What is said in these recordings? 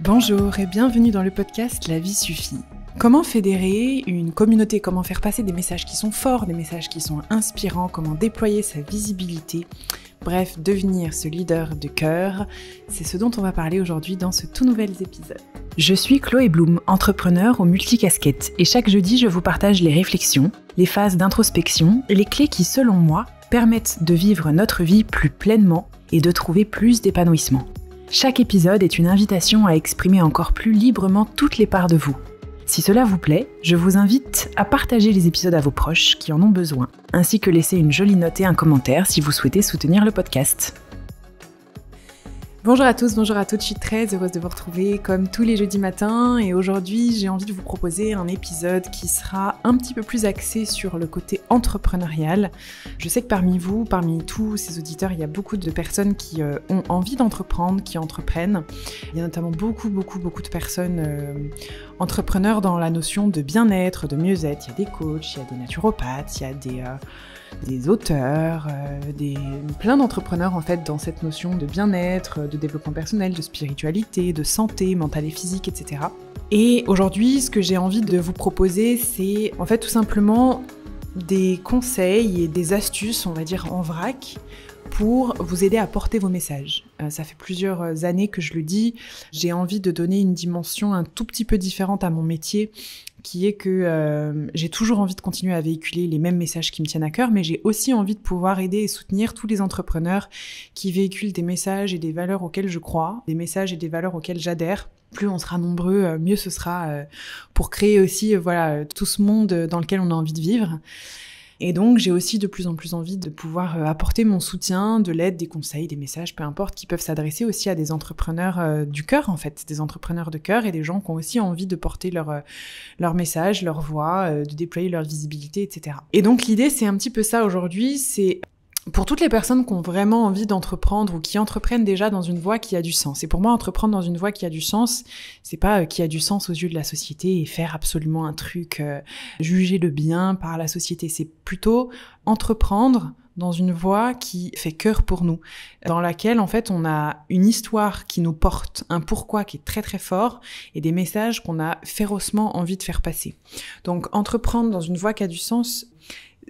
Bonjour et bienvenue dans le podcast La vie suffit. Comment fédérer une communauté, comment faire passer des messages qui sont forts, des messages qui sont inspirants, comment déployer sa visibilité, bref, devenir ce leader de cœur, c'est ce dont on va parler aujourd'hui dans ce tout nouvel épisode. Je suis Chloé Bloom, entrepreneur aux multicasquettes, et chaque jeudi je vous partage les réflexions, les phases d'introspection, les clés qui selon moi permettent de vivre notre vie plus pleinement et de trouver plus d'épanouissement. Chaque épisode est une invitation à exprimer encore plus librement toutes les parts de vous. Si cela vous plaît, je vous invite à partager les épisodes à vos proches qui en ont besoin, ainsi que laisser une jolie note et un commentaire si vous souhaitez soutenir le podcast. Bonjour à tous, bonjour à toutes, je suis très heureuse de vous retrouver comme tous les jeudis matins et aujourd'hui j'ai envie de vous proposer un épisode qui sera un petit peu plus axé sur le côté entrepreneurial. Je sais que parmi vous, parmi tous ces auditeurs, il y a beaucoup de personnes qui ont envie d'entreprendre, qui entreprennent. Il y a notamment beaucoup de personnes entrepreneurs dans la notion de bien-être, de mieux-être. Il y a des coachs, il y a des naturopathes, il y a des auteurs, plein d'entrepreneurs en fait dans cette notion de bien-être, de développement personnel, de spiritualité, de santé mentale et physique, etc. Et aujourd'hui, ce que j'ai envie de vous proposer, c'est en fait tout simplement des conseils et des astuces, on va dire en vrac, pour vous aider à porter vos messages. Ça fait plusieurs années que je le dis, j'ai envie de donner une dimension un tout petit peu différente à mon métier, qui est que j'ai toujours envie de continuer à véhiculer les mêmes messages qui me tiennent à cœur, mais j'ai aussi envie de pouvoir aider et soutenir tous les entrepreneurs qui véhiculent des messages et des valeurs auxquelles je crois, des messages et des valeurs auxquelles j'adhère. Plus on sera nombreux, mieux ce sera pour créer aussi tout ce monde dans lequel on a envie de vivre. Et donc, j'ai aussi de plus en plus envie de pouvoir apporter mon soutien, de l'aide, des conseils, des messages, peu importe, qui peuvent s'adresser aussi à des entrepreneurs du cœur, en fait, des entrepreneurs de cœur et des gens qui ont aussi envie de porter leur message, leur voix, de déployer leur visibilité, etc. Et donc, l'idée, c'est un petit peu ça aujourd'hui, c'est pour toutes les personnes qui ont vraiment envie d'entreprendre ou qui entreprennent déjà dans une voie qui a du sens. Et pour moi, entreprendre dans une voie qui a du sens, c'est pas qui a du sens aux yeux de la société et faire absolument un truc jugé de bien par la société. C'est plutôt entreprendre dans une voie qui fait cœur pour nous, dans laquelle en fait on a une histoire qui nous porte, un pourquoi qui est très très fort et des messages qu'on a férocement envie de faire passer. Donc entreprendre dans une voie qui a du sens,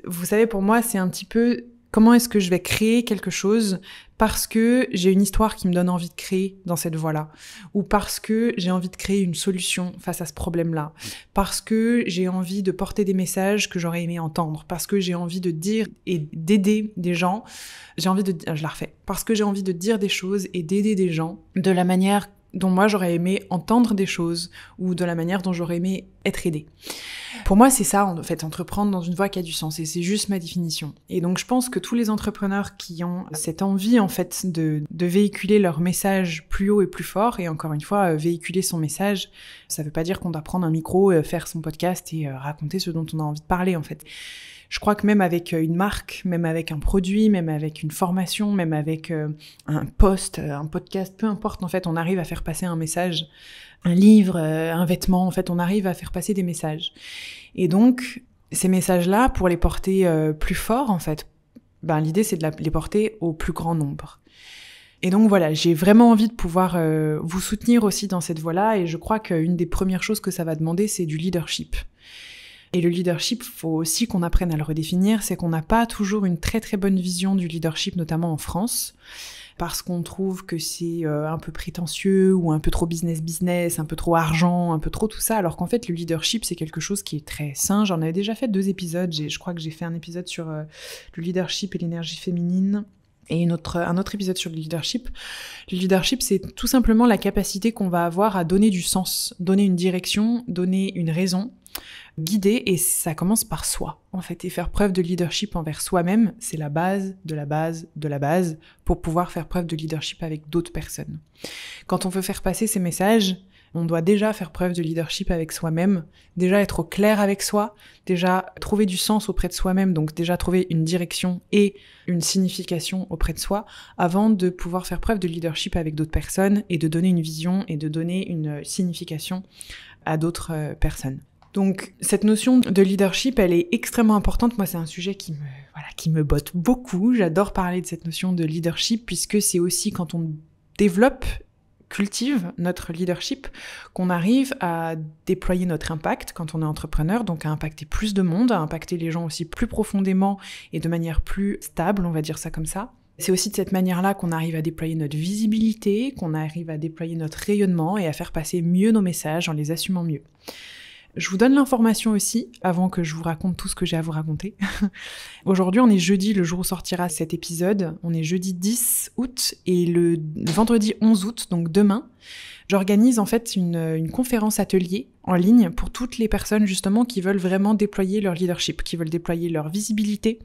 vous savez, pour moi c'est un petit peu comment est-ce que je vais créer quelque chose parce que j'ai une histoire qui me donne envie de créer dans cette voie-là, ou parce que j'ai envie de créer une solution face à ce problème-là, parce que j'ai envie de porter des messages que j'aurais aimé entendre, parce que j'ai envie de dire et d'aider des gens, parce que j'ai envie de dire des choses et d'aider des gens de la manière dont moi j'aurais aimé entendre des choses, ou de la manière dont j'aurais aimé être aidée. Pour moi, c'est ça, en fait, entreprendre dans une voie qui a du sens, et c'est juste ma définition. Et donc, je pense que tous les entrepreneurs qui ont cette envie, en fait, de véhiculer leur message plus haut et plus fort, et encore une fois, véhiculer son message, ça veut pas dire qu'on doit prendre un micro, faire son podcast et raconter ce dont on a envie de parler, en fait. Je crois que même avec une marque, même avec un produit, même avec une formation, même avec un post, un podcast, peu importe, en fait, on arrive à faire passer un message, un livre, un vêtement, en fait, on arrive à faire passer des messages. Et donc, ces messages-là, pour les porter plus fort, en fait, l'idée, c'est de les porter au plus grand nombre. Et donc voilà, j'ai vraiment envie de pouvoir vous soutenir aussi dans cette voie-là, et je crois qu'une des premières choses que ça va demander, c'est du leadership. Et le leadership, faut aussi qu'on apprenne à le redéfinir, c'est qu'on n'a pas toujours une très très bonne vision du leadership, notamment en France, parce qu'on trouve que c'est un peu prétentieux ou un peu trop business, un peu trop argent, un peu trop tout ça, alors qu'en fait le leadership c'est quelque chose qui est très sain. J'en avais déjà fait 2 épisodes, je crois que j'ai fait un épisode sur le leadership et l'énergie féminine, et un autre épisode sur le leadership. Le leadership, c'est tout simplement la capacité qu'on va avoir à donner du sens, donner une direction, donner une raison, guider, et ça commence par soi, en fait, et faire preuve de leadership envers soi-même, c'est la base de la base de la base pour pouvoir faire preuve de leadership avec d'autres personnes. Quand on veut faire passer ces messages, on doit déjà faire preuve de leadership avec soi-même, déjà être au clair avec soi, déjà trouver du sens auprès de soi-même, donc déjà trouver une direction et une signification auprès de soi, avant de pouvoir faire preuve de leadership avec d'autres personnes et de donner une vision et de donner une signification à d'autres personnes. Donc cette notion de leadership, elle est extrêmement importante. Moi, c'est un sujet qui me botte beaucoup. J'adore parler de cette notion de leadership puisque c'est aussi quand on développe cultive notre leadership, qu'on arrive à déployer notre impact quand on est entrepreneur, donc à impacter plus de monde, à impacter les gens aussi plus profondément et de manière plus stable, on va dire ça comme ça. C'est aussi de cette manière-là qu'on arrive à déployer notre visibilité, qu'on arrive à déployer notre rayonnement et à faire passer mieux nos messages en les assumant mieux. Je vous donne l'information aussi, avant que je vous raconte tout ce que j'ai à vous raconter. Aujourd'hui, on est jeudi, le jour où sortira cet épisode. On est jeudi 10 août et le vendredi 11 août, donc demain, j'organise en fait une conférence atelier en ligne pour toutes les personnes justement qui veulent vraiment déployer leur leadership, qui veulent déployer leur visibilité.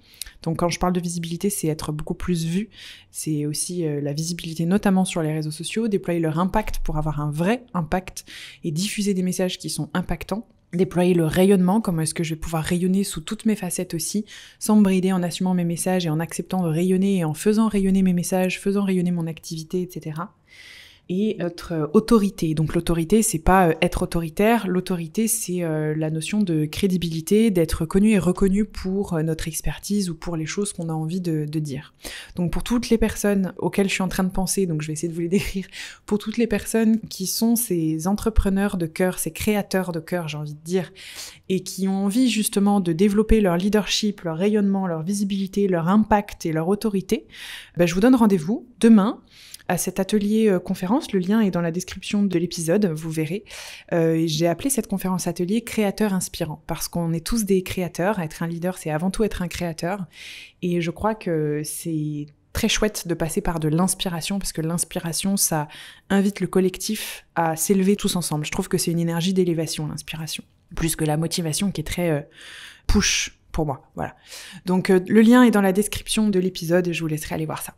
Donc quand je parle de visibilité, c'est être beaucoup plus vu. C'est aussi la visibilité notamment sur les réseaux sociaux, déployer leur impact pour avoir un vrai impact et diffuser des messages qui sont impactants. Déployer le rayonnement, comment est-ce que je vais pouvoir rayonner sous toutes mes facettes aussi, sans me brider, en assumant mes messages et en acceptant de rayonner et en faisant rayonner mes messages, faisant rayonner mon activité, etc. Et notre autorité. Donc l'autorité, c'est pas être autoritaire, l'autorité, c'est la notion de crédibilité, d'être connu et reconnu pour notre expertise ou pour les choses qu'on a envie de dire. Donc pour toutes les personnes auxquelles je suis en train de penser, donc je vais essayer de vous les décrire, pour toutes les personnes qui sont ces entrepreneurs de cœur, ces créateurs de cœur, j'ai envie de dire, et qui ont envie justement de développer leur leadership, leur rayonnement, leur visibilité, leur impact et leur autorité, je vous donne rendez-vous demain à cet atelier conférence. Le lien est dans la description de l'épisode, vous verrez. J'ai appelé cette conférence atelier créateur inspirant, parce qu'on est tous des créateurs. Être un leader, c'est avant tout être un créateur. Et je crois que c'est très chouette de passer par de l'inspiration, parce que l'inspiration, ça invite le collectif à s'élever tous ensemble. Je trouve que c'est une énergie d'élévation, l'inspiration, plus que la motivation qui est très push pour moi. Voilà. Donc le lien est dans la description de l'épisode et je vous laisserai aller voir ça.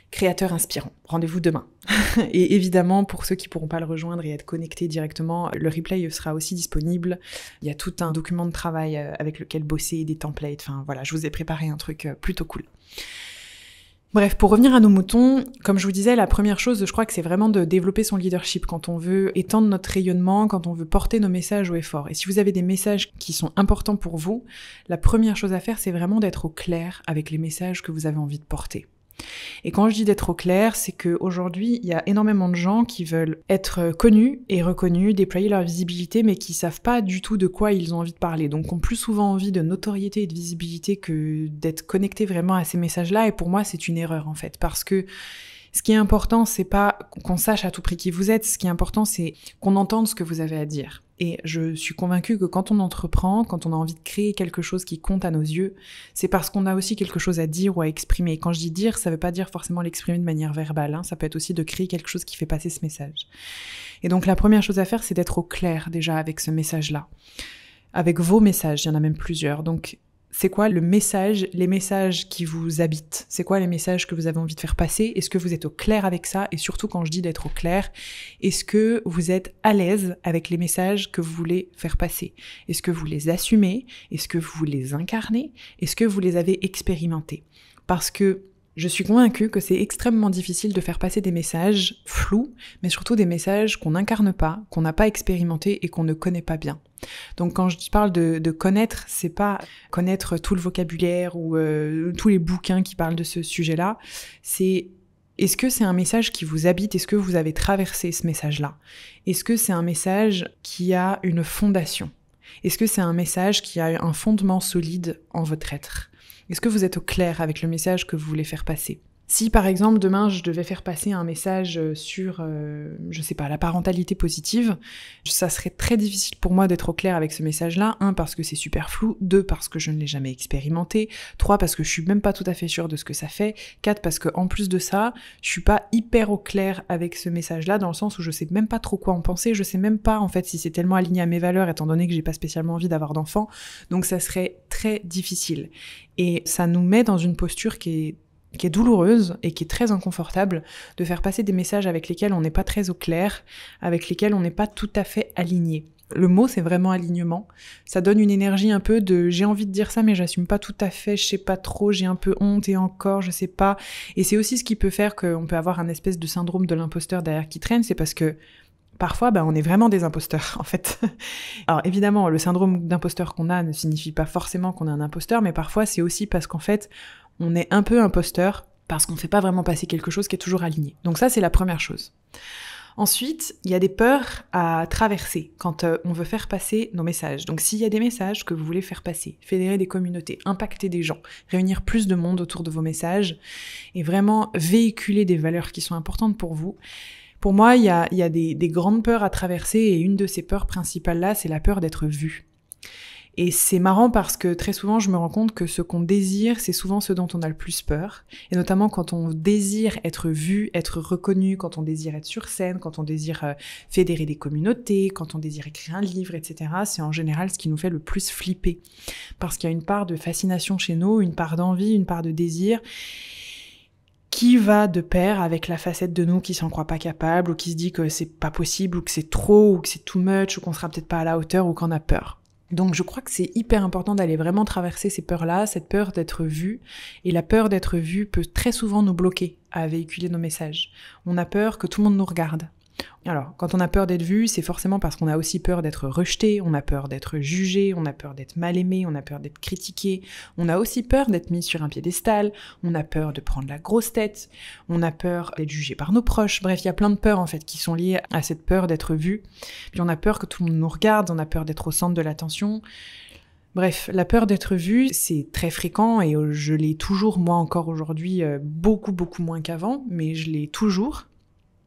Créateur inspirant. Rendez-vous demain. Et évidemment, pour ceux qui pourront pas le rejoindre et être connectés directement, le replay sera aussi disponible. Il y a tout un document de travail avec lequel bosser, des templates. Enfin voilà, je vous ai préparé un truc plutôt cool. Bref, pour revenir à nos moutons, comme je vous disais, la première chose, je crois que c'est vraiment de développer son leadership quand on veut étendre notre rayonnement, quand on veut porter nos messages haut et fort. Et si vous avez des messages qui sont importants pour vous, la première chose à faire, c'est vraiment d'être au clair avec les messages que vous avez envie de porter. Et quand je dis d'être au clair, c'est qu'aujourd'hui, il y a énormément de gens qui veulent être connus et reconnus, déployer leur visibilité, mais qui savent pas du tout de quoi ils ont envie de parler. Donc, ont plus souvent envie de notoriété et de visibilité que d'être connectés vraiment à ces messages-là. Et pour moi, c'est une erreur, en fait, parce que ce qui est important, c'est pas qu'on sache à tout prix qui vous êtes. Ce qui est important, c'est qu'on entende ce que vous avez à dire. Et je suis convaincue que quand on entreprend, quand on a envie de créer quelque chose qui compte à nos yeux, c'est parce qu'on a aussi quelque chose à dire ou à exprimer. Et quand je dis dire, ça veut pas dire forcément l'exprimer de manière verbale, hein. Ça peut être aussi de créer quelque chose qui fait passer ce message. Et donc la première chose à faire, c'est d'être au clair déjà avec ce message-là. Avec vos messages, il y en a même plusieurs. Donc c'est quoi le message, les messages qui vous habitent? C'est quoi les messages que vous avez envie de faire passer? Est-ce que vous êtes au clair avec ça? Et surtout, quand je dis d'être au clair, est-ce que vous êtes à l'aise avec les messages que vous voulez faire passer? Est-ce que vous les assumez? Est-ce que vous les incarnez? Est-ce que vous les avez expérimentés? Parce que je suis convaincue que c'est extrêmement difficile de faire passer des messages flous, mais surtout des messages qu'on n'incarne pas, qu'on n'a pas expérimenté et qu'on ne connaît pas bien. Donc quand je parle de connaître, c'est pas connaître tout le vocabulaire ou tous les bouquins qui parlent de ce sujet-là, c'est est-ce que c'est un message qui vous habite? Est-ce que vous avez traversé ce message-là? Est-ce que c'est un message qui a une fondation? Est-ce que c'est un message qui a un fondement solide en votre être? Est-ce que vous êtes au clair avec le message que vous voulez faire passer? Si par exemple demain je devais faire passer un message sur, je sais pas, la parentalité positive, ça serait très difficile pour moi d'être au clair avec ce message-là. 1, parce que c'est super flou. 2, parce que je ne l'ai jamais expérimenté. 3, parce que je suis même pas tout à fait sûre de ce que ça fait. 4, parce que en plus de ça, je suis pas hyper au clair avec ce message-là, dans le sens où je sais même pas trop quoi en penser. Je sais même pas en fait si c'est tellement aligné à mes valeurs, étant donné que j'ai pas spécialement envie d'avoir d'enfants. Donc ça serait très difficile. Et ça nous met dans une posture qui est douloureuse et qui est très inconfortable de faire passer des messages avec lesquels on n'est pas très au clair, avec lesquels on n'est pas tout à fait aligné. Le mot, c'est vraiment alignement. Ça donne une énergie un peu de « j'ai envie de dire ça, mais j'assume pas tout à fait, je sais pas trop, j'ai un peu honte et encore, je sais pas ». Et c'est aussi ce qui peut faire qu'on peut avoir un espèce de syndrome de l'imposteur derrière qui traîne, c'est parce que parfois, on est vraiment des imposteurs, en fait. Alors évidemment, le syndrome d'imposteur qu'on a ne signifie pas forcément qu'on est un imposteur, mais parfois c'est aussi parce qu'en fait, on est un peu imposteur parce qu'on ne fait pas vraiment passer quelque chose qui est toujours aligné. Donc ça, c'est la première chose. Ensuite, il y a des peurs à traverser quand on veut faire passer nos messages. Donc s'il y a des messages que vous voulez faire passer, fédérer des communautés, impacter des gens, réunir plus de monde autour de vos messages et vraiment véhiculer des valeurs qui sont importantes pour vous, pour moi, il y a des grandes peurs à traverser et une de ces peurs principales-là, c'est la peur d'être vue. Et c'est marrant parce que très souvent, je me rends compte que ce qu'on désire, c'est souvent ce dont on a le plus peur. Et notamment quand on désire être vu, être reconnu, quand on désire être sur scène, quand on désire fédérer des communautés, quand on désire écrire un livre, etc. C'est en général ce qui nous fait le plus flipper. Parce qu'il y a une part de fascination chez nous, une part d'envie, une part de désir, qui va de pair avec la facette de nous qui s'en croit pas capable, ou qui se dit que c'est pas possible, ou que c'est trop, ou que c'est too much, ou qu'on sera peut-être pas à la hauteur, ou qu'on a peur. Donc je crois que c'est hyper important d'aller vraiment traverser ces peurs-là, cette peur d'être vu. Et la peur d'être vu peut très souvent nous bloquer à véhiculer nos messages. On a peur que tout le monde nous regarde. Alors, quand on a peur d'être vu, c'est forcément parce qu'on a aussi peur d'être rejeté, on a peur d'être jugé, on a peur d'être mal aimé, on a peur d'être critiqué, on a aussi peur d'être mis sur un piédestal, on a peur de prendre la grosse tête, on a peur d'être jugé par nos proches. Bref, il y a plein de peurs en fait qui sont liées à cette peur d'être vu. Puis on a peur que tout le monde nous regarde, on a peur d'être au centre de l'attention. Bref, la peur d'être vu, c'est très fréquent et je l'ai toujours, moi encore aujourd'hui, beaucoup moins qu'avant, mais je l'ai toujours.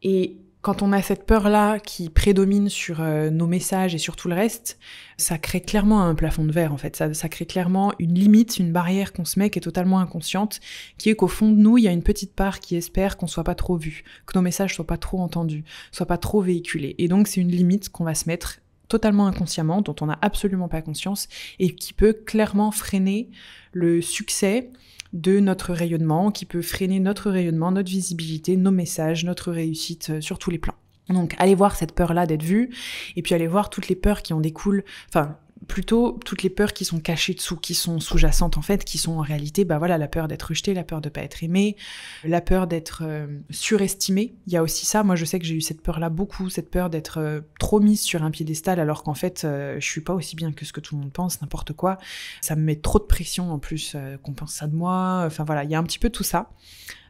Et quand on a cette peur-là qui prédomine sur nos messages et sur tout le reste, ça crée clairement un plafond de verre en fait. Ça crée clairement une limite, une barrière qu'on se met qui est totalement inconsciente, qui est qu'au fond de nous, il y a une petite part qui espère qu'on soit pas trop vu, que nos messages soient pas trop entendus, soient pas trop véhiculés. Et donc c'est une limite qu'on va se mettre totalement inconsciemment, dont on n'a absolument pas conscience, et qui peut clairement freiner le succès de notre rayonnement, qui peut freiner notre rayonnement, notre visibilité, nos messages, notre réussite sur tous les plans. Donc allez voir cette peur-là d'être vue, et puis allez voir toutes les peurs qui en découlent, enfin plutôt toutes les peurs qui sont cachées dessous, qui sont sous-jacentes en fait, qui sont en réalité, la peur d'être rejeté, la peur de pas être aimé, la peur d'être surestimé. Il y a aussi ça, moi je sais que j'ai eu cette peur-là beaucoup, cette peur d'être trop mise sur un piédestal alors qu'en fait je suis pas aussi bien que ce que tout le monde pense, n'importe quoi. Ça me met trop de pression en plus qu'on pense ça de moi, enfin voilà, il y a un petit peu tout ça.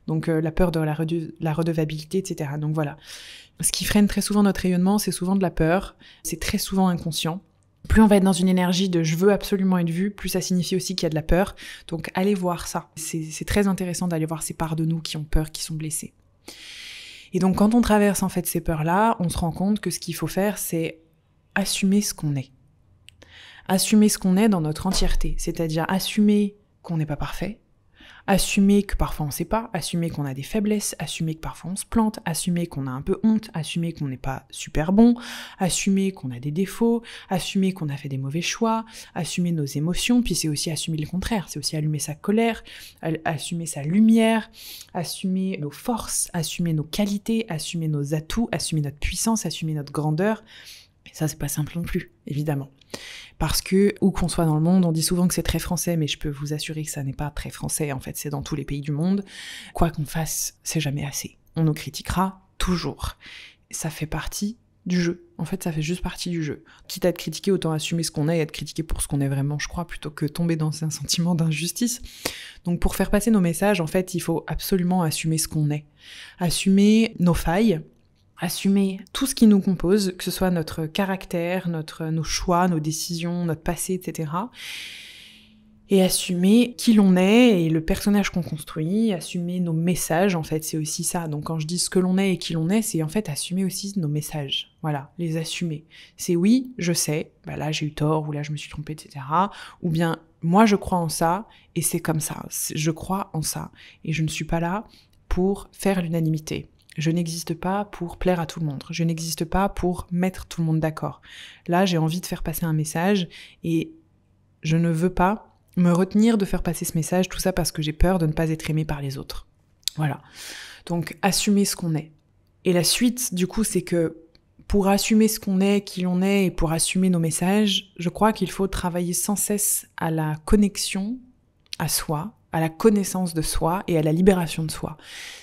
Donc la peur de la redevabilité, etc. Donc voilà. Ce qui freine très souvent notre rayonnement, c'est souvent de la peur, c'est très souvent inconscient. Plus on va être dans une énergie de « je veux absolument être vu », plus ça signifie aussi qu'il y a de la peur. Donc allez voir ça. C'est très intéressant d'aller voir ces parts de nous qui ont peur, qui sont blessées. Et donc quand on traverse en fait ces peurs-là, on se rend compte que ce qu'il faut faire, c'est assumer ce qu'on est. Assumer ce qu'on est dans notre entièreté. C'est-à-dire assumer qu'on n'est pas parfait, assumer que parfois on sait pas, assumer qu'on a des faiblesses, assumer que parfois on se plante, assumer qu'on a un peu honte, assumer qu'on n'est pas super bon, assumer qu'on a des défauts, assumer qu'on a fait des mauvais choix, assumer nos émotions, puis c'est aussi assumer le contraire, c'est aussi allumer sa colère, assumer sa lumière, assumer nos forces, assumer nos qualités, assumer nos atouts, assumer notre puissance, assumer notre grandeur. Et ça, c'est pas simple non plus, évidemment. Parce que, où qu'on soit dans le monde, on dit souvent que c'est très français, mais je peux vous assurer que ça n'est pas très français, en fait, c'est dans tous les pays du monde. Quoi qu'on fasse, c'est jamais assez. On nous critiquera toujours. Ça fait partie du jeu. En fait, ça fait juste partie du jeu. Quitte à être critiqué, autant assumer ce qu'on est et être critiqué pour ce qu'on est vraiment, je crois, plutôt que tomber dans un sentiment d'injustice. Donc pour faire passer nos messages, en fait, il faut absolument assumer ce qu'on est. Assumer nos failles, assumer tout ce qui nous compose, que ce soit notre caractère, nos choix, nos décisions, notre passé, etc. Et assumer qui l'on est et le personnage qu'on construit, assumer nos messages, en fait, c'est aussi ça. Donc quand je dis ce que l'on est et qui l'on est, c'est en fait assumer aussi nos messages. Voilà, les assumer. C'est oui, je sais, là j'ai eu tort, ou là je me suis trompée, etc. Ou bien, moi je crois en ça, et c'est comme ça. Je crois en ça. Et je ne suis pas là pour faire l'unanimité. Je n'existe pas pour plaire à tout le monde. Je n'existe pas pour mettre tout le monde d'accord. Là, j'ai envie de faire passer un message et je ne veux pas me retenir de faire passer ce message, tout ça parce que j'ai peur de ne pas être aimée par les autres. Voilà. Donc, assumer ce qu'on est. Et la suite, du coup, c'est que pour assumer ce qu'on est, qui l'on est, et pour assumer nos messages, je crois qu'il faut travailler sans cesse à la connexion à soi, à la connaissance de soi et à la libération de soi.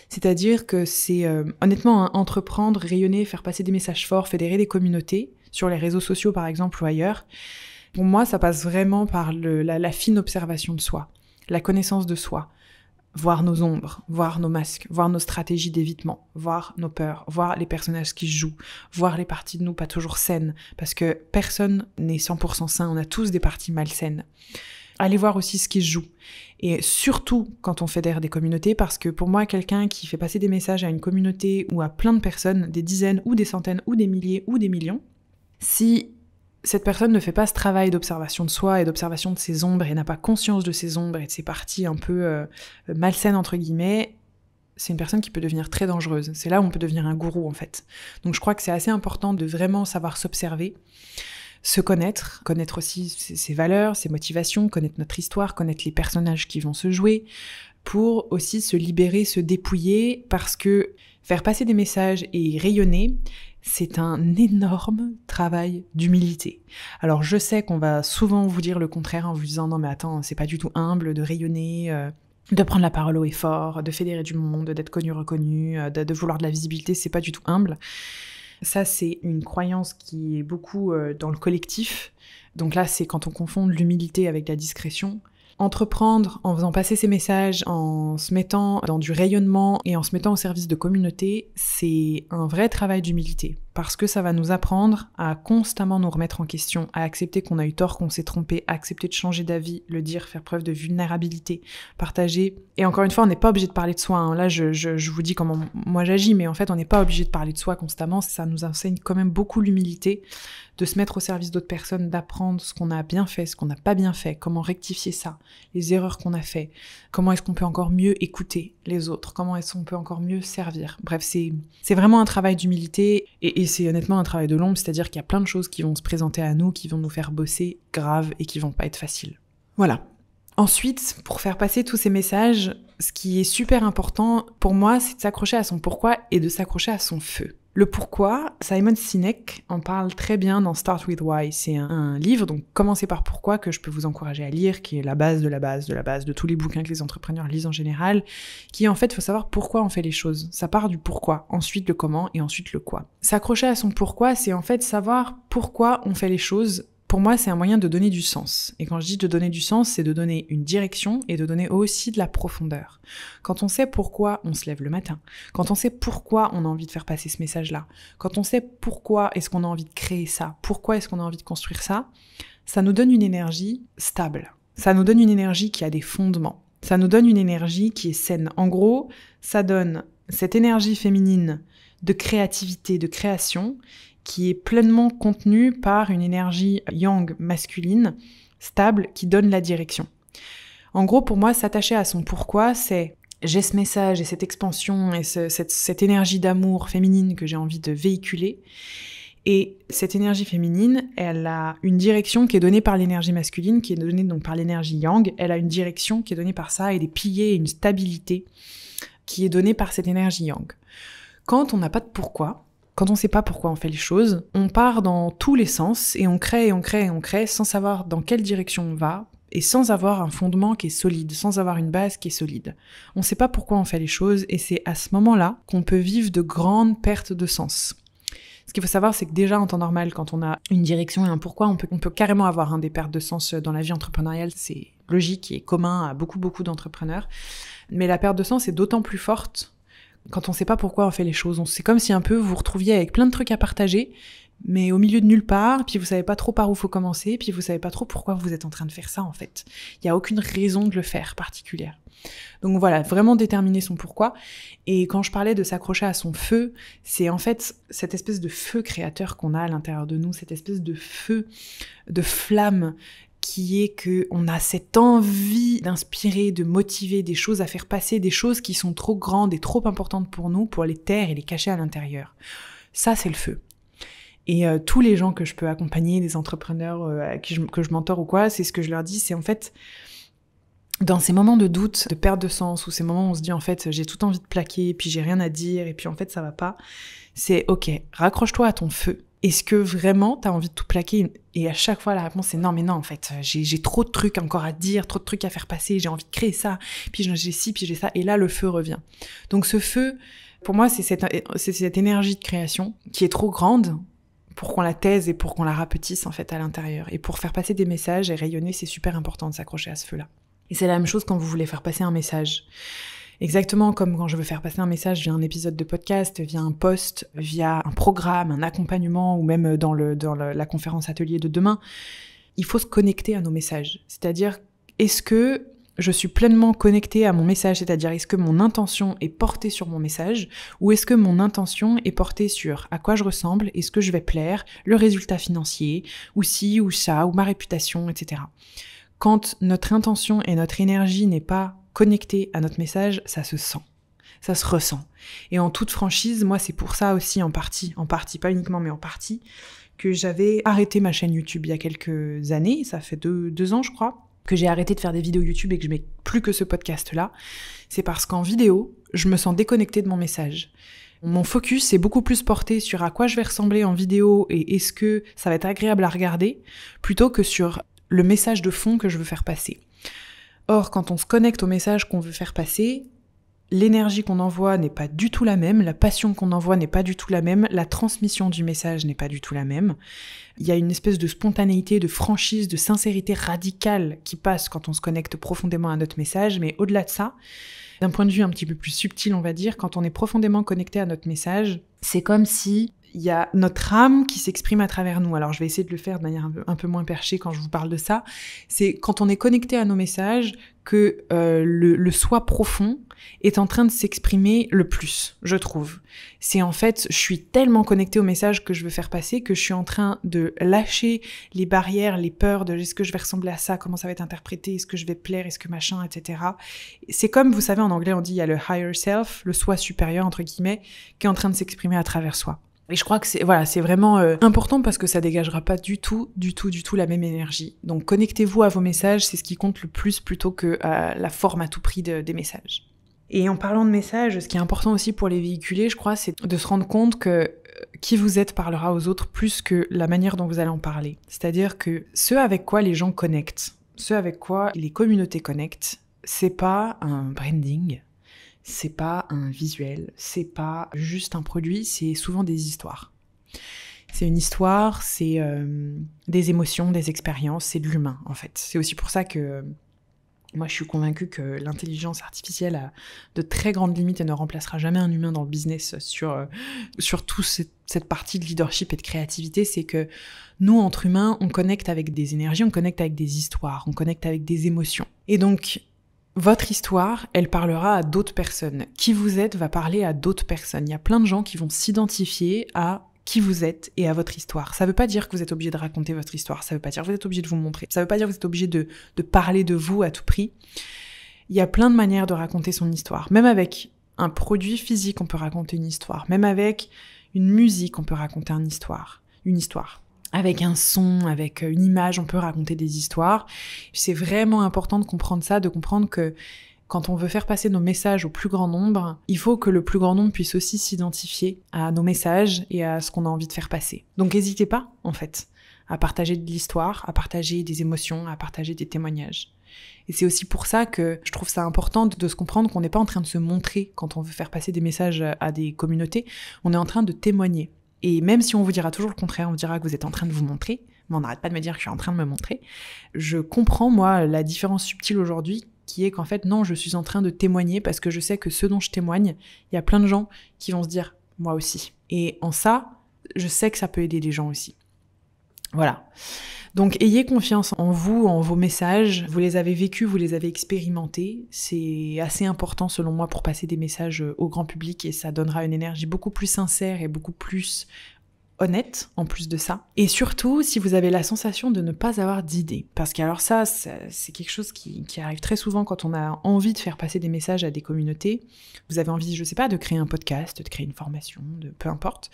C'est-à-dire que c'est honnêtement entreprendre, rayonner, faire passer des messages forts, fédérer des communautés, sur les réseaux sociaux par exemple ou ailleurs. Pour moi, ça passe vraiment par la fine observation de soi, la connaissance de soi. voir nos ombres, voir nos masques, voir nos stratégies d'évitement, voir nos peurs, voir les personnages qui se jouent, voir les parties de nous pas toujours saines, parce que personne n'est 100% sain, on a tous des parties malsaines. Allez voir aussi ce qui se joue. Et surtout quand on fédère des communautés, parce que pour moi, quelqu'un qui fait passer des messages à une communauté ou à plein de personnes, des dizaines ou des centaines ou des milliers ou des millions, si cette personne ne fait pas ce travail d'observation de soi et d'observation de ses ombres et n'a pas conscience de ses ombres et de ses parties un peu malsaines entre guillemets, c'est une personne qui peut devenir très dangereuse. C'est là où on peut devenir un gourou en fait. Donc je crois que c'est assez important de vraiment savoir s'observer, se connaître aussi ses valeurs, ses motivations, connaître notre histoire, connaître les personnages qui vont se jouer, pour aussi se libérer, se dépouiller, parce que faire passer des messages et rayonner, c'est un énorme travail d'humilité. Alors je sais qu'on va souvent vous dire le contraire en vous disant « Non mais attends, c'est pas du tout humble de rayonner, de prendre la parole haut et fort, de fédérer du monde, d'être connu, reconnu, de vouloir de la visibilité, c'est pas du tout humble. » Ça, c'est une croyance qui est beaucoup dans le collectif. Donc là, c'est quand on confond l'humilité avec la discrétion. Entreprendre en faisant passer ces messages, en se mettant dans du rayonnement et en se mettant au service de communautés, c'est un vrai travail d'humilité. Parce que ça va nous apprendre à constamment nous remettre en question, à accepter qu'on a eu tort, qu'on s'est trompé, à accepter de changer d'avis, le dire, faire preuve de vulnérabilité, partager. Et encore une fois, on n'est pas obligé de parler de soi. Hein. Là, je vous dis comment moi j'agis, mais en fait, on n'est pas obligé de parler de soi constamment. Ça nous enseigne quand même beaucoup l'humilité, de se mettre au service d'autres personnes, d'apprendre ce qu'on a bien fait, ce qu'on n'a pas bien fait, comment rectifier ça, les erreurs qu'on a fait, comment est-ce qu'on peut encore mieux écouter les autres, comment est-ce qu'on peut encore mieux servir. Bref, c'est vraiment un travail d'humilité et c'est honnêtement un travail de l'ombre, c'est-à-dire qu'il y a plein de choses qui vont se présenter à nous, qui vont nous faire bosser grave et qui vont pas être faciles. Voilà. Ensuite, pour faire passer tous ces messages, ce qui est super important pour moi, c'est de s'accrocher à son pourquoi et de s'accrocher à son feu. Le pourquoi, Simon Sinek en parle très bien dans Start With Why. C'est un livre, donc commencez par pourquoi, que je peux vous encourager à lire, qui est la base de la base de la base de tous les bouquins que les entrepreneurs lisent en général, qui en fait, il faut savoir pourquoi on fait les choses. Ça part du pourquoi, ensuite le comment et ensuite le quoi. S'accrocher à son pourquoi, c'est en fait savoir pourquoi on fait les choses. Pour moi, c'est un moyen de donner du sens. Et quand je dis de donner du sens, c'est de donner une direction et de donner aussi de la profondeur. Quand on sait pourquoi on se lève le matin, quand on sait pourquoi on a envie de faire passer ce message-là, quand on sait pourquoi est-ce qu'on a envie de créer ça, pourquoi est-ce qu'on a envie de construire ça, ça nous donne une énergie stable. Ça nous donne une énergie qui a des fondements. Ça nous donne une énergie qui est saine. En gros, ça donne cette énergie féminine de créativité, de création, qui est pleinement contenue par une énergie yang masculine, stable, qui donne la direction. En gros, pour moi, s'attacher à son pourquoi, c'est j'ai ce message et cette expansion et cette énergie d'amour féminine que j'ai envie de véhiculer. Et cette énergie féminine, elle a une direction qui est donnée par l'énergie masculine, qui est donnée donc par l'énergie yang. Elle a une direction qui est donnée par ça et des piliers et une stabilité qui est donnée par cette énergie yang. Quand on n'a pas de pourquoi, quand on ne sait pas pourquoi on fait les choses, on part dans tous les sens et on crée et on crée et on crée sans savoir dans quelle direction on va et sans avoir un fondement qui est solide, sans avoir une base qui est solide. On ne sait pas pourquoi on fait les choses et c'est à ce moment-là qu'on peut vivre de grandes pertes de sens. Ce qu'il faut savoir, c'est que déjà en temps normal, quand on a une direction et un pourquoi, on peut carrément avoir des pertes de sens dans la vie entrepreneuriale. C'est logique et commun à beaucoup d'entrepreneurs. Mais la perte de sens est d'autant plus forte quand on sait pas pourquoi on fait les choses. C'est comme si un peu vous vous retrouviez avec plein de trucs à partager, mais au milieu de nulle part, puis vous savez pas trop par où faut commencer, puis vous savez pas trop pourquoi vous êtes en train de faire ça en fait. Il y a aucune raison de le faire particulière. Donc voilà, vraiment déterminer son pourquoi. Et quand je parlais de s'accrocher à son feu, c'est en fait cette espèce de feu créateur qu'on a à l'intérieur de nous, cette espèce de feu, de flamme, qui est qu'on a cette envie d'inspirer, de motiver, des choses à faire passer, des choses qui sont trop grandes et trop importantes pour nous, pour les taire et les cacher à l'intérieur. Ça, c'est le feu. Et tous les gens que je peux accompagner, des entrepreneurs que je mentor ou quoi, c'est ce que je leur dis, c'est en fait, dans ces moments de doute, de perte de sens, ou ces moments où on se dit en fait, j'ai tout envie de plaquer, puis j'ai rien à dire, et puis en fait, ça va pas, c'est ok, raccroche-toi à ton feu. Est-ce que vraiment t'as envie de tout plaquer? Et à chaque fois la réponse c'est non mais non en fait j'ai trop de trucs encore à dire, trop de trucs à faire passer, j'ai envie de créer ça, puis j'ai ci, puis j'ai ça, et là le feu revient. Donc ce feu, pour moi c'est cette énergie de création qui est trop grande pour qu'on la taise et pour qu'on la rapetisse en fait à l'intérieur. Et pour faire passer des messages et rayonner, c'est super important de s'accrocher à ce feu-là. Et c'est la même chose quand vous voulez faire passer un message. Exactement comme quand je veux faire passer un message via un épisode de podcast, via un post, via un programme, un accompagnement ou même dans la conférence atelier de demain, il faut se connecter à nos messages. C'est-à-dire, est-ce que je suis pleinement connectée à mon message, c'est-à-dire est-ce que mon intention est portée sur mon message ou est-ce que mon intention est portée sur à quoi je ressemble, est-ce que je vais plaire, le résultat financier, ou ci ou ça, ou ma réputation, etc. Quand notre intention et notre énergie n'est pas connectée à notre message, ça se sent, ça se ressent. Et en toute franchise, moi c'est pour ça aussi en partie, pas uniquement mais en partie, que j'avais arrêté ma chaîne YouTube il y a quelques années, ça fait deux ans je crois, que j'ai arrêté de faire des vidéos YouTube et que je mets plus que ce podcast-là. C'est parce qu'en vidéo, je me sens déconnectée de mon message. Mon focus est beaucoup plus porté sur à quoi je vais ressembler en vidéo et est-ce que ça va être agréable à regarder, plutôt que sur le message de fond que je veux faire passer. Or, quand on se connecte au message qu'on veut faire passer, l'énergie qu'on envoie n'est pas du tout la même, la passion qu'on envoie n'est pas du tout la même, la transmission du message n'est pas du tout la même. Il y a une espèce de spontanéité, de franchise, de sincérité radicale qui passe quand on se connecte profondément à notre message, mais au-delà de ça, d'un point de vue un petit peu plus subtil, on va dire, quand on est profondément connecté à notre message, c'est comme si il y a notre âme qui s'exprime à travers nous. Alors je vais essayer de le faire de manière un peu moins perchée quand je vous parle de ça. C'est quand on est connecté à nos messages que le soi profond est en train de s'exprimer le plus, je trouve. C'est en fait, je suis tellement connectée au message que je veux faire passer que je suis en train de lâcher les barrières, les peurs de est-ce que je vais ressembler à ça, comment ça va être interprété, est-ce que je vais plaire, est-ce que machin, etc. C'est comme, vous savez, en anglais on dit il y a le higher self, le soi supérieur entre guillemets, qui est en train de s'exprimer à travers soi. Et je crois que c'est vraiment important parce que ça dégagera pas du tout la même énergie. Donc connectez-vous à vos messages, c'est ce qui compte le plus plutôt que la forme à tout prix des messages. Et en parlant de messages, ce qui est important aussi pour les véhiculer, je crois, c'est de se rendre compte que qui vous êtes parlera aux autres plus que la manière dont vous allez en parler. C'est-à-dire que ce avec quoi les gens connectent, ce avec quoi les communautés connectent, c'est pas un branding, c'est pas un visuel, c'est pas juste un produit, c'est souvent des histoires. C'est une histoire, c'est des émotions, des expériences, c'est de l'humain en fait. C'est aussi pour ça que moi je suis convaincue que l'intelligence artificielle a de très grandes limites et ne remplacera jamais un humain dans le business sur toute cette partie de leadership et de créativité. C'est que nous, entre humains, on connecte avec des énergies, on connecte avec des histoires, on connecte avec des émotions. Et donc, votre histoire, elle parlera à d'autres personnes. Qui vous êtes va parler à d'autres personnes. Il y a plein de gens qui vont s'identifier à qui vous êtes et à votre histoire. Ça veut pas dire que vous êtes obligé de raconter votre histoire, ça veut pas dire que vous êtes obligé de vous montrer, ça veut pas dire que vous êtes obligé de parler de vous à tout prix. Il y a plein de manières de raconter son histoire. Même avec un produit physique, on peut raconter une histoire. Même avec une musique, on peut raconter une histoire. Avec un son, avec une image, on peut raconter des histoires. C'est vraiment important de comprendre ça, de comprendre que quand on veut faire passer nos messages au plus grand nombre, il faut que le plus grand nombre puisse aussi s'identifier à nos messages et à ce qu'on a envie de faire passer. Donc n'hésitez pas, en fait, à partager de l'histoire, à partager des émotions, à partager des témoignages. Et c'est aussi pour ça que je trouve ça important de se comprendre qu'on n'est pas en train de se montrer quand on veut faire passer des messages à des communautés, on est en train de témoigner. Et même si on vous dira toujours le contraire, on vous dira que vous êtes en train de vous montrer, mais on n'arrête pas de me dire que je suis en train de me montrer, je comprends, moi, la différence subtile aujourd'hui, qui est qu'en fait, non, je suis en train de témoigner parce que je sais que ce dont je témoigne, il y a plein de gens qui vont se dire « moi aussi ». Et en ça, je sais que ça peut aider les gens aussi. Voilà. Donc, ayez confiance en vous, en vos messages. Vous les avez vécus, vous les avez expérimentés. C'est assez important, selon moi, pour passer des messages au grand public et ça donnera une énergie beaucoup plus sincère et beaucoup plus honnête, en plus de ça. Et surtout, si vous avez la sensation de ne pas avoir d'idée. Parce que alors ça, c'est quelque chose qui arrive très souvent quand on a envie de faire passer des messages à des communautés. Vous avez envie, je sais pas, de créer un podcast, de créer une formation, peu importe.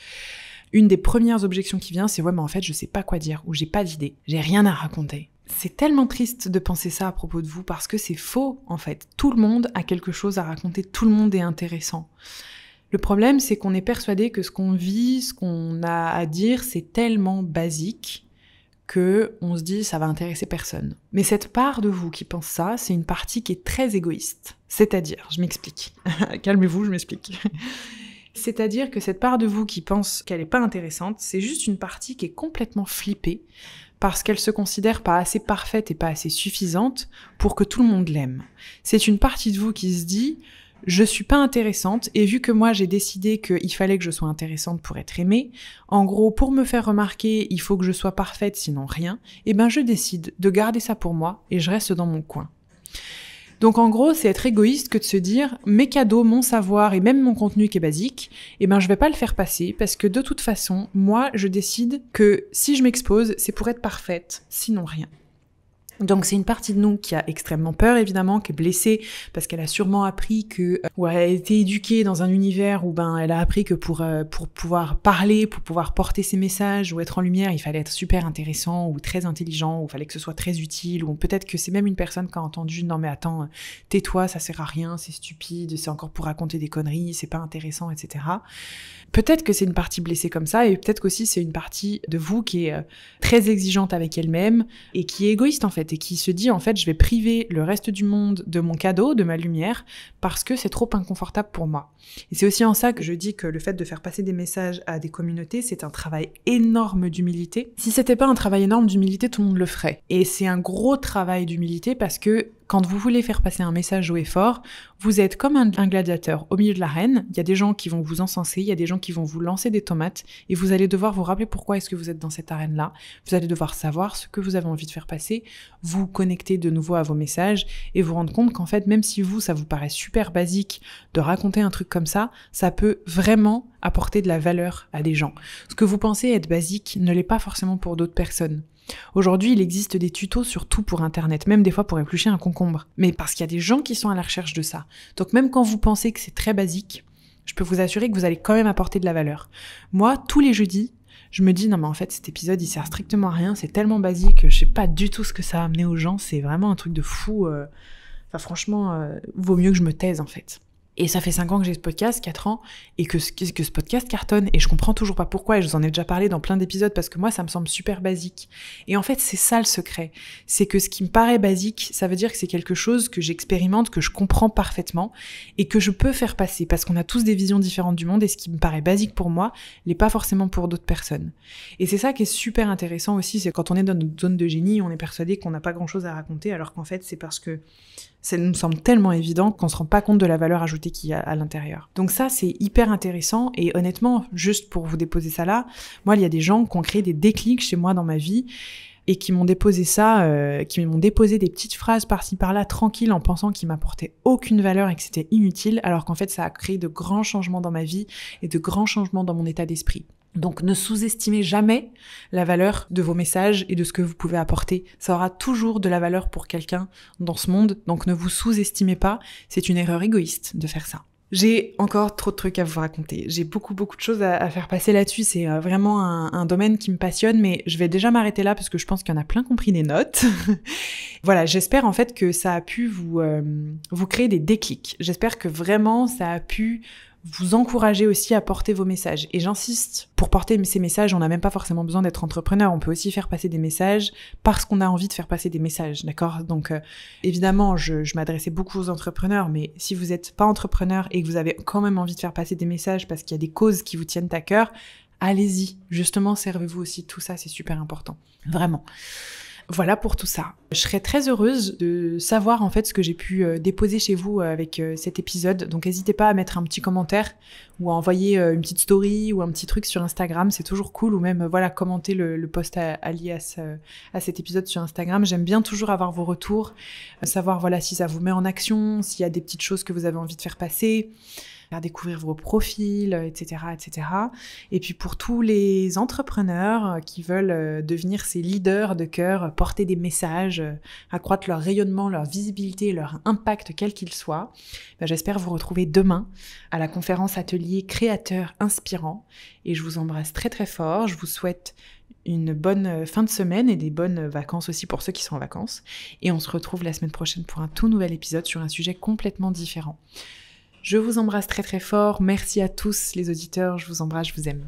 Une des premières objections qui vient, c'est « ouais, mais en fait, je sais pas quoi dire » ou « j'ai pas d'idée, j'ai rien à raconter ». C'est tellement triste de penser ça à propos de vous parce que c'est faux, en fait. Tout le monde a quelque chose à raconter, tout le monde est intéressant. Le problème, c'est qu'on est persuadé que ce qu'on vit, ce qu'on a à dire, c'est tellement basique que on se dit ça va intéresser personne. Mais cette part de vous qui pense ça, c'est une partie qui est très égoïste. C'est-à-dire, je m'explique. Calmez-vous, je m'explique. C'est-à-dire que cette part de vous qui pense qu'elle est pas intéressante, c'est juste une partie qui est complètement flippée parce qu'elle se considère pas assez parfaite et pas assez suffisante pour que tout le monde l'aime. C'est une partie de vous qui se dit « je suis pas intéressante et vu que moi j'ai décidé qu'il fallait que je sois intéressante pour être aimée, en gros pour me faire remarquer il faut que je sois parfaite sinon rien, et ben je décide de garder ça pour moi et je reste dans mon coin ». Donc en gros, c'est être égoïste que de se dire mes cadeaux, mon savoir et même mon contenu qui est basique, eh ben je vais pas le faire passer parce que de toute façon, moi je décide que si je m'expose, c'est pour être parfaite, sinon rien. Donc c'est une partie de nous qui a extrêmement peur évidemment, qui est blessée parce qu'elle a sûrement appris que ou elle a été éduquée dans un univers où elle a appris que pour pouvoir parler, pour pouvoir porter ses messages ou être en lumière, il fallait être super intéressant ou très intelligent ou il fallait que ce soit très utile ou peut-être que c'est même une personne qui a entendu non mais attends, tais-toi, ça sert à rien, c'est stupide, c'est encore pour raconter des conneries, c'est pas intéressant, etc. Peut-être que c'est une partie blessée comme ça et peut-être qu'aussi c'est une partie de vous qui est très exigeante avec elle-même et qui est égoïste en fait et qui se dit en fait je vais priver le reste du monde de mon cadeau, de ma lumière parce que c'est trop inconfortable pour moi. Et c'est aussi en ça que je dis que le fait de faire passer des messages à des communautés, c'est un travail énorme d'humilité. Si c'était pas un travail énorme d'humilité, tout le monde le ferait. Et c'est un gros travail d'humilité parce que quand vous voulez faire passer un message haut et fort, vous êtes comme un gladiateur au milieu de l'arène, il y a des gens qui vont vous encenser, il y a des gens qui vont vous lancer des tomates, et vous allez devoir vous rappeler pourquoi est-ce que vous êtes dans cette arène-là, vous allez devoir savoir ce que vous avez envie de faire passer, vous connecter de nouveau à vos messages, et vous rendre compte qu'en fait, même si ça vous paraît super basique de raconter un truc comme ça peut vraiment apporter de la valeur à des gens. Ce que vous pensez être basique ne l'est pas forcément pour d'autres personnes. Aujourd'hui, il existe des tutos sur tout pour Internet, même des fois pour éplucher un concombre. Mais parce qu'il y a des gens qui sont à la recherche de ça. Donc même quand vous pensez que c'est très basique, je peux vous assurer que vous allez quand même apporter de la valeur. Moi, tous les jeudis, je me dis non mais en fait cet épisode il sert strictement à rien, c'est tellement basique, je sais pas du tout ce que ça a amené aux gens, c'est vraiment un truc de fou. Franchement, vaut mieux que je me taise en fait. Et ça fait 5 ans que j'ai ce podcast, 4 ans, et que ce podcast cartonne, et je comprends toujours pas pourquoi, et je vous en ai déjà parlé dans plein d'épisodes, parce que moi, ça me semble super basique. Et en fait, c'est ça le secret. C'est que ce qui me paraît basique, ça veut dire que c'est quelque chose que j'expérimente, que je comprends parfaitement, et que je peux faire passer, parce qu'on a tous des visions différentes du monde, et ce qui me paraît basique pour moi, l'est pas forcément pour d'autres personnes. Et c'est ça qui est super intéressant aussi, c'est quand on est dans notre zone de génie, on est persuadé qu'on n'a pas grand chose à raconter, alors qu'en fait, c'est parce que ça nous semble tellement évident qu'on se rend pas compte de la valeur ajoutée qu'il y a à l'intérieur. Donc ça, c'est hyper intéressant et honnêtement, juste pour vous déposer ça là, moi, il y a des gens qui ont créé des déclics chez moi dans ma vie et qui m'ont déposé ça, qui m'ont déposé des petites phrases par-ci par-là, tranquilles, en pensant qu'ils m'apportaient aucune valeur et que c'était inutile, alors qu'en fait, ça a créé de grands changements dans ma vie et de grands changements dans mon état d'esprit. Donc ne sous-estimez jamais la valeur de vos messages et de ce que vous pouvez apporter. Ça aura toujours de la valeur pour quelqu'un dans ce monde, donc ne vous sous-estimez pas, c'est une erreur égoïste de faire ça. J'ai encore trop de trucs à vous raconter. J'ai beaucoup de choses à faire passer là-dessus. C'est vraiment un domaine qui me passionne, mais je vais déjà m'arrêter là parce que je pense qu'il y en a plein qui ont pris des notes. Voilà, j'espère en fait que ça a pu vous créer des déclics. J'espère que vraiment ça a pu vous encourager aussi à porter vos messages. Et j'insiste, pour porter ces messages, on n'a même pas forcément besoin d'être entrepreneur, on peut aussi faire passer des messages parce qu'on a envie de faire passer des messages, d'accord ? Donc évidemment, je m'adressais beaucoup aux entrepreneurs, mais si vous n'êtes pas entrepreneur et que vous avez quand même envie de faire passer des messages parce qu'il y a des causes qui vous tiennent à cœur, allez-y, justement, servez-vous aussi de tout ça, c'est super important, vraiment. Voilà pour tout ça. Je serais très heureuse de savoir en fait ce que j'ai pu déposer chez vous avec cet épisode. Donc n'hésitez pas à mettre un petit commentaire ou à envoyer une petite story ou un petit truc sur Instagram, c'est toujours cool. Ou même commenter le post allié à cet épisode sur Instagram. J'aime bien toujours avoir vos retours, savoir si ça vous met en action, s'il y a des petites choses que vous avez envie de faire passer, faire découvrir vos profils, etc., etc. Et puis pour tous les entrepreneurs qui veulent devenir ces leaders de cœur, porter des messages, accroître leur rayonnement, leur visibilité, leur impact quel qu'il soit, j'espère vous retrouver demain à la conférence atelier Créateurs Inspirants. Et je vous embrasse très très fort. Je vous souhaite une bonne fin de semaine et des bonnes vacances aussi pour ceux qui sont en vacances. Et on se retrouve la semaine prochaine pour un tout nouvel épisode sur un sujet complètement différent. Je vous embrasse très très fort, merci à tous les auditeurs, je vous embrasse, je vous aime.